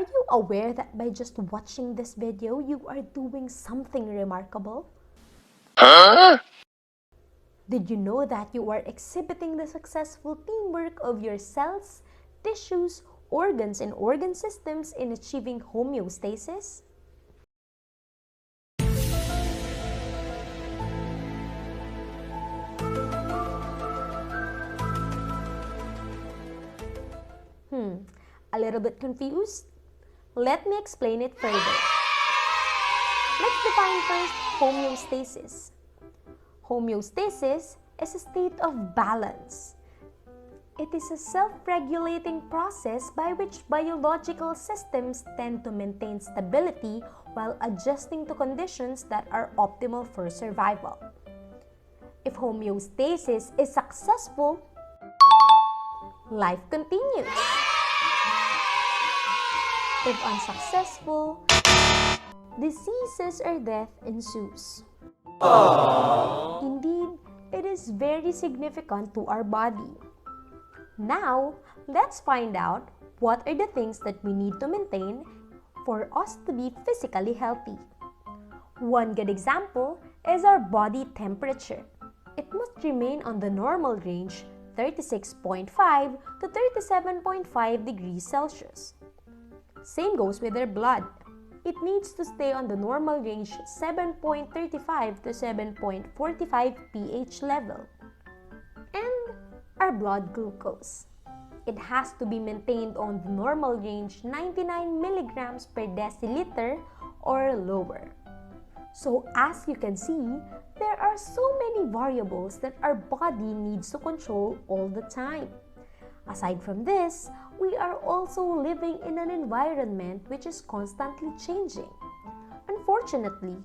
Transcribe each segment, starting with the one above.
Are you aware that by just watching this video, you are doing something remarkable? Huh? Did you know that you are exhibiting the successful teamwork of your cells, tissues, organs, and organ systems in achieving homeostasis? A little bit confused? Let me explain it further. Let's define first homeostasis. Homeostasis is a state of balance. It is a self-regulating process by which biological systems tend to maintain stability while adjusting to conditions that are optimal for survival. If homeostasis is successful, life continues. If unsuccessful, diseases or death ensues. Indeed, it is very significant to our body. Now, let's find out what are the things that we need to maintain for us to be physically healthy. One good example is our body temperature. It must remain on the normal range 36.5 to 37.5 degrees Celsius. Same goes with our blood. It needs to stay on the normal range 7.35 to 7.45 pH level. And our blood glucose. It has to be maintained on the normal range 99 milligrams per deciliter or lower. So as you can see, there are so many variables that our body needs to control all the time. Aside from this, we are also living in an environment which is constantly changing. Unfortunately,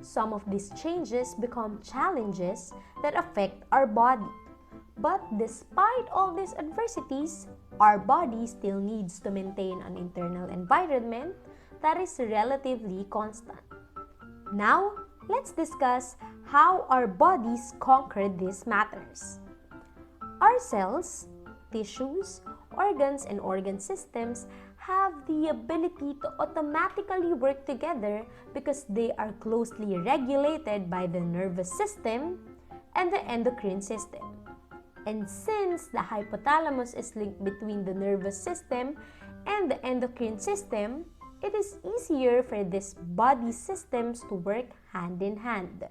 some of these changes become challenges that affect our body. But despite all these adversities, our body still needs to maintain an internal environment that is relatively constant. Now, let's discuss how our bodies conquer these matters. Our cells, tissues, organs, and organ systems have the ability to automatically work together because they are closely regulated by the nervous system and the endocrine system. And since the hypothalamus is linked between the nervous system and the endocrine system, it is easier for these body systems to work hand in hand.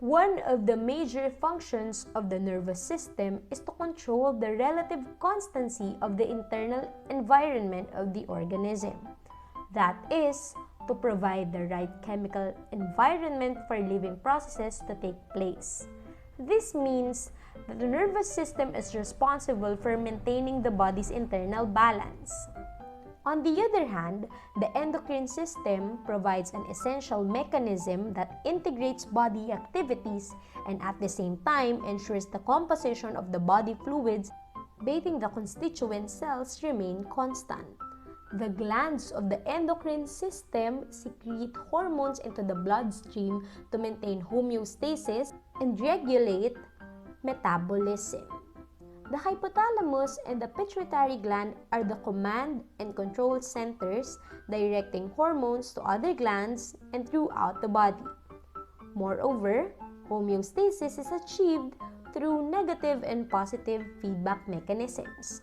One of the major functions of the nervous system is to control the relative constancy of the internal environment of the organism. That is, to provide the right chemical environment for living processes to take place. This means that the nervous system is responsible for maintaining the body's internal balance. On the other hand, the endocrine system provides an essential mechanism that integrates body activities and at the same time ensures the composition of the body fluids bathing the constituent cells remain constant. The glands of the endocrine system secrete hormones into the bloodstream to maintain homeostasis and regulate metabolism. The hypothalamus and the pituitary gland are the command and control centers directing hormones to other glands and throughout the body. Moreover, homeostasis is achieved through negative and positive feedback mechanisms.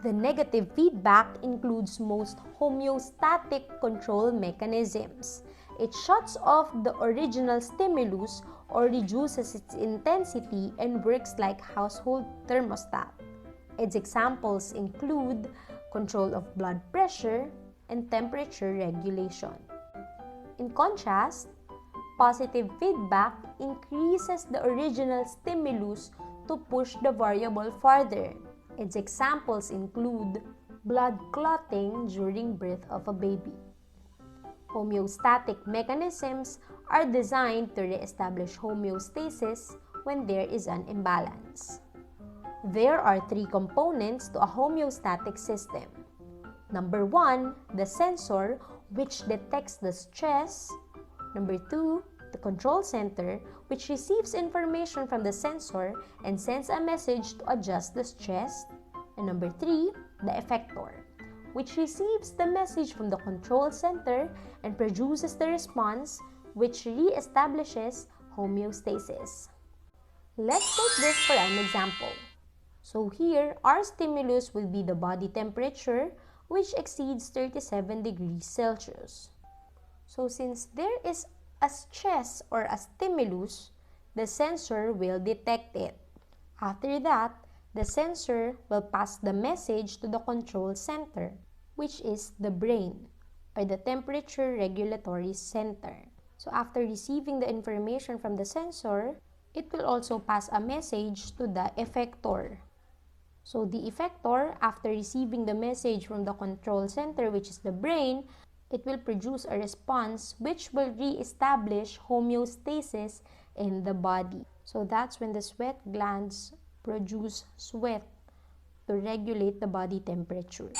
The negative feedback includes most homeostatic control mechanisms. It shuts off the original stimulus or reduces its intensity and works like household thermostat. Its examples include control of blood pressure and temperature regulation. In contrast, positive feedback increases the original stimulus to push the variable farther. Its examples include blood clotting during birth of a baby. Homeostatic mechanisms are designed to re-establish homeostasis when there is an imbalance. There are three components to a homeostatic system. Number 1, the sensor, which detects the stress. Number 2, the control center, which receives information from the sensor and sends a message to adjust the stress. And number 3, the effector, which receives the message from the control center and produces the response, which re-establishes homeostasis. Let's take this for an example. So here, our stimulus will be the body temperature, which exceeds 37 degrees Celsius. So since there is a stress or a stimulus, the sensor will detect it. After that, the sensor will pass the message to the control center, which is the brain, or the temperature regulatory center. So after receiving the information from the sensor, it will also pass a message to the effector. So the effector, after receiving the message from the control center, which is the brain, it will produce a response which will re-establish homeostasis in the body. So that's when the sweat glands produce sweat to regulate the body temperature.